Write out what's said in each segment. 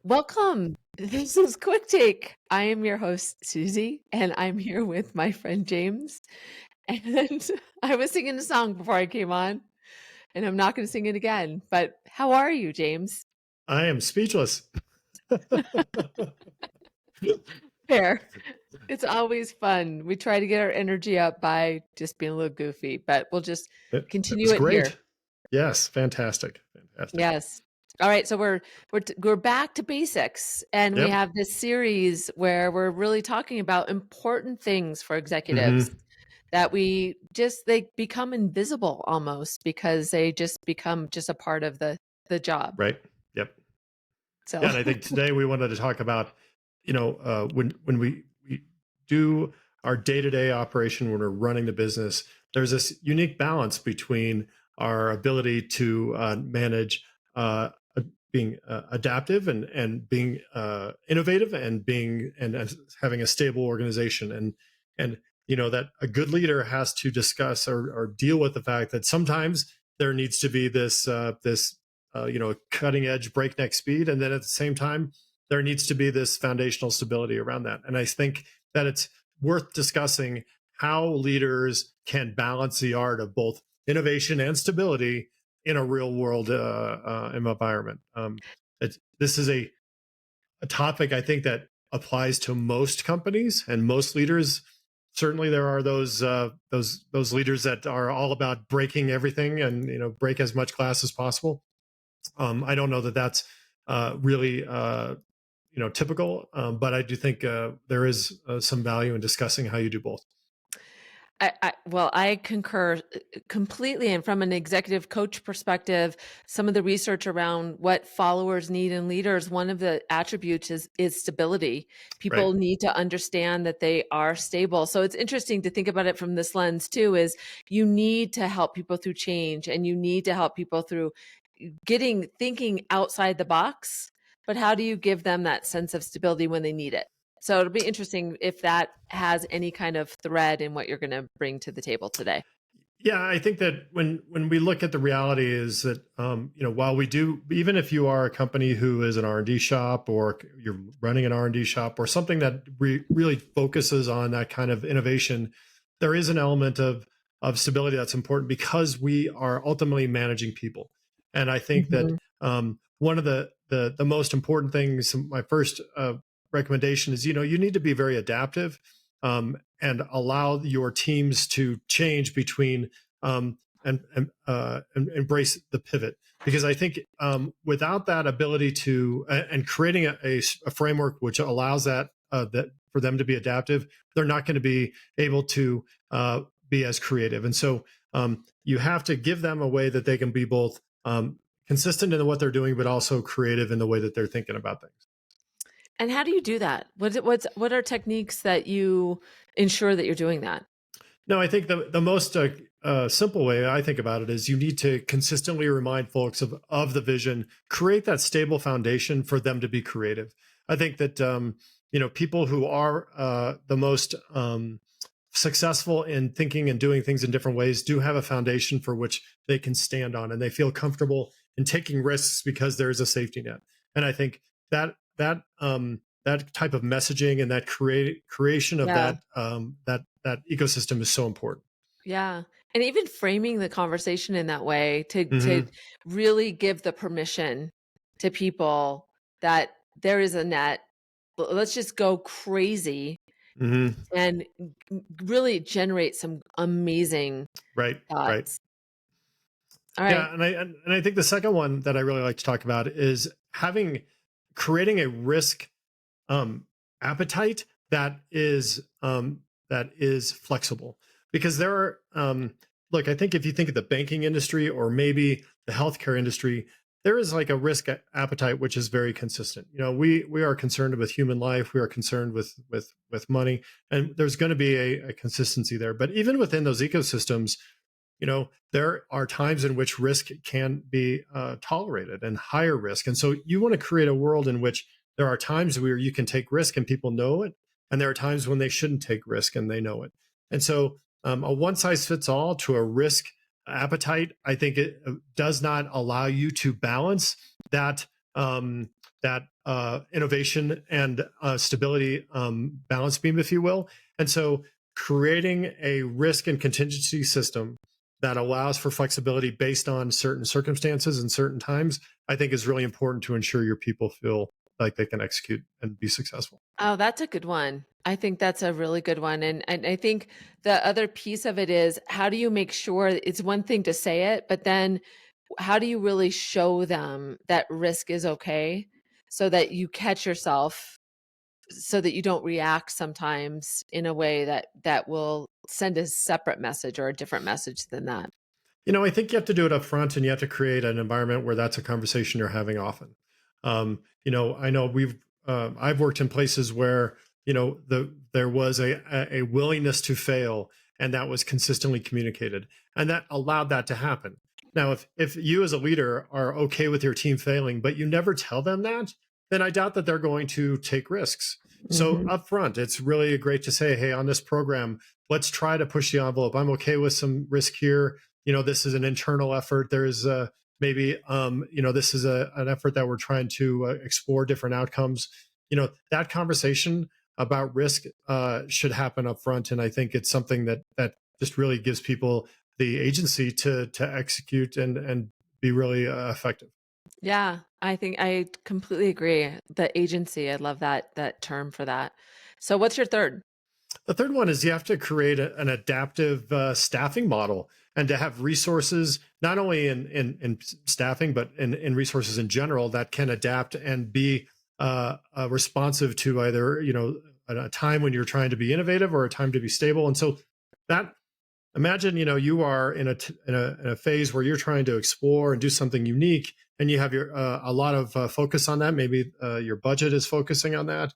Welcome. This is Quick Take. I am your host, Susie, and I'm here with my friend James. And I was singing a song before I came on, and I'm not going to sing it again. But how are you, James? I am speechless. Fair. It's always fun. We try to get our energy up by just being a little goofy, but we'll just It continue was it here. great. Yes, fantastic. Fantastic. Yes. All right, so we're back to basics, and we Yep. have this series where we're really talking about important things for executives hmm that they become invisible almost because they just become just a part of the job. Right. Yep. So Yeah, and I think today we wanted to talk about, when we do our day-to-day operation when we're running the business, there's this unique balance between our ability to manage being adaptive and being innovative and having a stable organization and that a good leader has to discuss or deal with the fact that sometimes there needs to be this cutting edge breakneck speed. And then at the same time, there needs to be this foundational stability around that. And I think that it's worth discussing how leaders can balance the art of both innovation and stability in a real world environment. This is a topic I think that applies to most companies and most leaders. Certainly, there are those leaders that are all about breaking everything and break as much glass as possible. I don't know that that's really typical, but I do think there is some value in discussing how you do both. I concur completely. And from an executive coach perspective, some of the research around what followers need in leaders, one of the attributes is stability. Right. People need to understand that they are stable. So it's interesting to think about it from this lens too, is you need to help people through change and you need to help people through thinking outside the box. But how do you give them that sense of stability when they need it? So it'll be interesting if that has any kind of thread in what you're going to bring to the table today. Yeah, I think that when we look at the reality is that while we do, even if you are a company who is an R&D shop or you're running an R&D shop or something that really focuses on that kind of innovation, there is an element of stability that's important because we are ultimately managing people. And I think that Mhm. one of the most important things, my first recommendation is you need to be very adaptive. And allow your teams to change between and embrace the pivot. Because I think without that ability to and creating a framework which allows that for them to be adaptive, they're not going to be able to be as creative. And so you have to give them a way that they can be both consistent in what they're doing, but also creative in the way that they're thinking about things. And how do you do that? What are techniques that you ensure that you're doing that? No, I think the most simple way I think about it is you need to consistently remind folks of the vision, create that stable foundation for them to be creative. I think that people who are the most successful in thinking and doing things in different ways do have a foundation for which they can stand on, and they feel comfortable in taking risks because there is a safety net. And I think that type of messaging and that creation of Yeah. that ecosystem is so important. Yeah. And even framing the conversation in that way to hmm really give the permission to people that there is a net. Let's just go crazy hmm and really generate some amazing Right, right. thoughts. All right. Yeah, and I think the second one that I really like to talk about is creating a risk um, appetite that is flexible. Because there are look, I think if you think of the banking industry or maybe the healthcare industry, there is like a risk appetite which is very consistent. We are concerned with human life, we are concerned with money, and there's going to be a consistency there. But even within those ecosystems, there are times in which risk can be tolerated and higher risk. And so you want to create a world in which there are times where you can take risk and people know it. And there are times when they shouldn't take risk and they know it. And so a one size fits all to a risk appetite, I think it does not allow you to balance that innovation and stability balance beam, if you will. And so creating a risk and contingency system that allows for flexibility based on certain circumstances and certain times, I think is really important to ensure your people feel like they can execute and be successful. Oh, that's a good one. I think that's a really good one. And I think the other piece of it is, how do you make sure it's one thing to say it, but then how do you really show them that risk is okay so that you catch yourself, so that you don't react sometimes in a way that will send a separate message or a different message than that. I think you have to do it up front, and you have to create an environment where that's a conversation you're having often. I know I've worked in places where there was a willingness to fail, and that was consistently communicated, and that allowed that to happen. Now, if you as a leader are okay with your team failing, but you never tell them that, then I doubt that they're going to take risks. So Mhm. up front, it's really great to say, hey, on this program, let's try to push the envelope. I'm okay with some risk here. This is an internal effort. There's maybe this is an effort that we're trying to explore different outcomes. That conversation about risk should happen up front, and I think it's something that just really gives people the agency to execute and be really effective. Yeah, I think I completely agree. The agency, I love that term for that. So what's your third? The third one is you have to create an adaptive staffing model, and to have resources not only in staffing but in resources in general that can adapt and be responsive to either a time when you're trying to be innovative or a time to be stable. And so that imagine you are in a phase where you're trying to explore and do something unique, and you have your a lot of focus on that. Maybe your budget is focusing on that.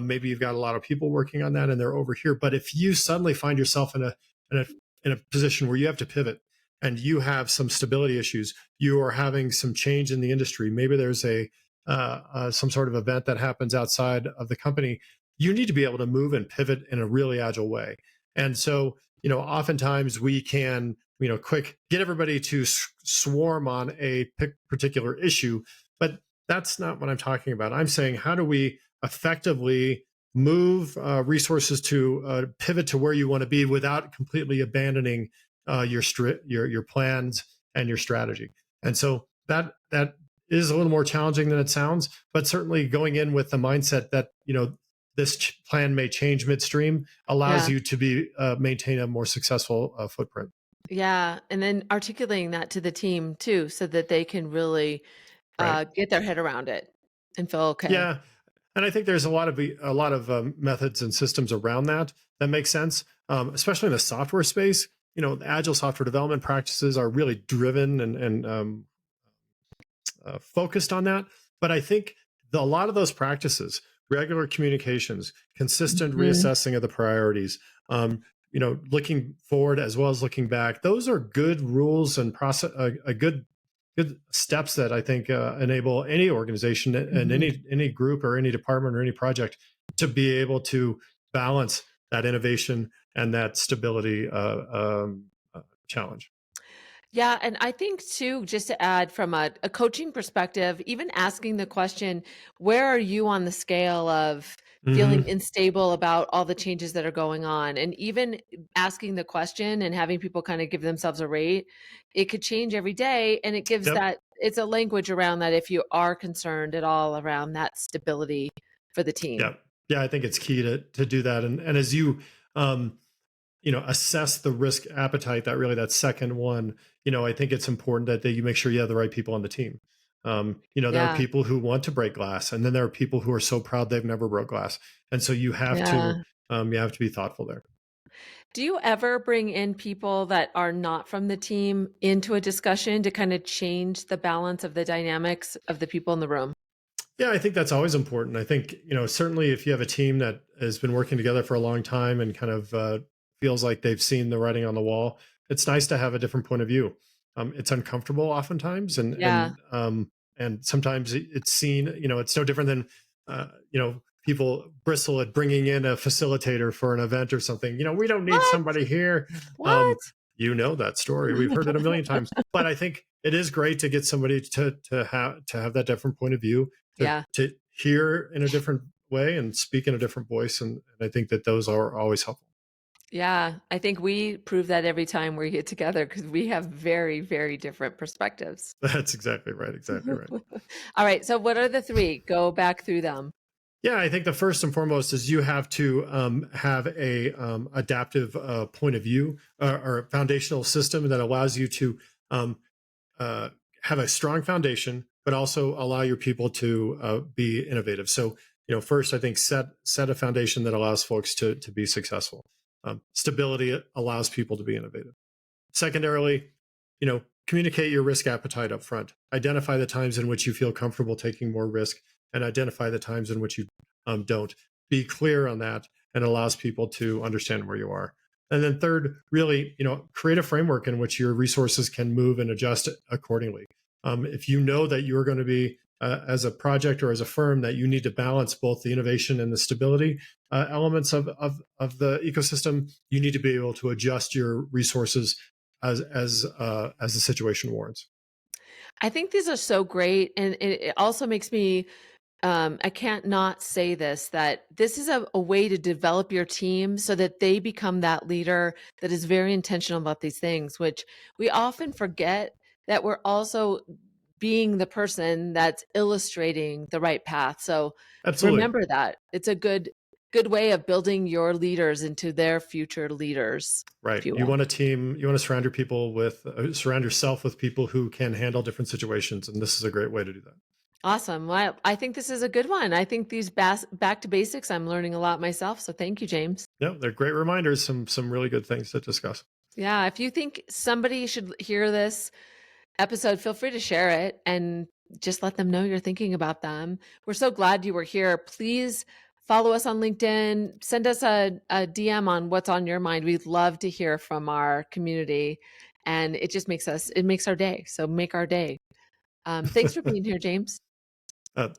Maybe you've got a lot of people working on that and they're over here. But if you suddenly find yourself in a in a position where you have to pivot and you have some stability issues, you are having some change in the industry, maybe there's a some sort of event that happens outside of the company, you need to be able to move and pivot in a really agile way. And so oftentimes we can, quick get everybody to swarm on a particular issue, but that's not what I'm talking about. I'm saying, how do we effectively move resources to pivot to where you want to be without completely abandoning your plans and your strategy? And so that is a little more challenging than it sounds, but certainly going in with the mindset that this plan may change midstream allows Yeah. you to be maintain a more successful footprint. Yeah, and then articulating that to the team too, so that they can really Right. get their head around it and feel okay. Yeah, and I think there's a lot of methods and systems around that make sense, especially in the software space. The agile software development practices are really driven and focused on that. But I think a lot of those practices, regular communications, consistent Mhm. reassessing of the priorities, looking forward as well as looking back, those are good rules and process, a good steps that I think enable any organization and Mhm. any group or any department or any project to be able to balance that innovation and that stability challenge. Yeah, and I think too, just to add from a coaching perspective, even asking the question, where are you on the scale of feeling Hmm. unstable about all the changes that are going on? And even asking the question and having people kind of give themselves a rate, it could change every day. And it gives Yep. that, it's a language around that if you are concerned at all around that stability for the team. Yeah. Yeah. I think it's key to do that. And as you, um, assess the risk appetite, that second one, I think it's important that you make sure you have the right people on the team. There are Yeah. people who want to break glass, and then there are people who are so proud they've never broke glass. And so Yeah. you have to be thoughtful there. Do you ever bring in people that are not from the team into a discussion to kind of change the balance of the dynamics of the people in the room? Yeah, I think that's always important. I think, certainly if you have a team that has been working together for a long time and kind of feels like they've seen the writing on the wall, it's nice to have a different point of view. It's uncomfortable oftentimes, Yeah. and sometimes it's seen, it's no different than, people bristle at bringing in a facilitator for an event or something. We don't need What? somebody here. Um, What? that story. We've heard it a million times. But I think it is great to get somebody to have that different point of view, to Yeah. to hear in a different way and speak in a different voice. And I think that those are always helpful. Yeah, I think we prove that every time we get together because we have very, very different perspectives. That's exactly right. Exactly right. All right, so what are the three? Go back through them. Yeah, I think the first and foremost is you have to have a adaptive point of view or a foundational system that allows you to um, uh, have a strong foundation, but also allow your people to be innovative. So, first, I think set a foundation that allows folks to be successful. Stability allows people to be innovative. Secondarily, communicate your risk appetite up front. Identify the times in which you feel comfortable taking more risk, and identify the times in which you don't. Be clear on that, and allows people to understand where you are. And then third, really, create a framework in which your resources can move and adjust accordingly. If you know that you're going to be as a project or as a firm that you need to balance both the innovation and the stability elements of the ecosystem, you need to be able to adjust your resources as the situation warrants. I think these are so great, and it also makes me I can't not say this, that this is a way to develop your team so that they become that leader that is very intentional about these things, which we often forget that we're also being the person that's illustrating the right path. So Absolutely. remember that. It's a good way of building your leaders into their future leaders, if Right. you You will. want a team, you want to surround your people with, surround yourself with people who can handle different situations. And this is a great way to do that. Awesome. Well, I think this is a good one. I think these back to basics, I'm learning a lot myself. So thank you, James. No, they're great reminders, some really good things to discuss. Yeah, if you think somebody should hear this episode, feel free to share it and just let them know you're thinking about them. We're so glad you were here. Please follow us on LinkedIn. Send us a DM on what's on your mind. We'd love to hear from our community. And it just it makes our day. So make our day. Thanks for being here, James.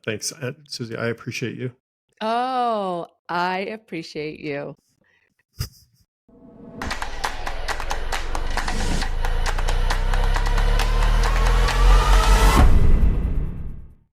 Thanks, Susie. I appreciate you. Oh, I appreciate you.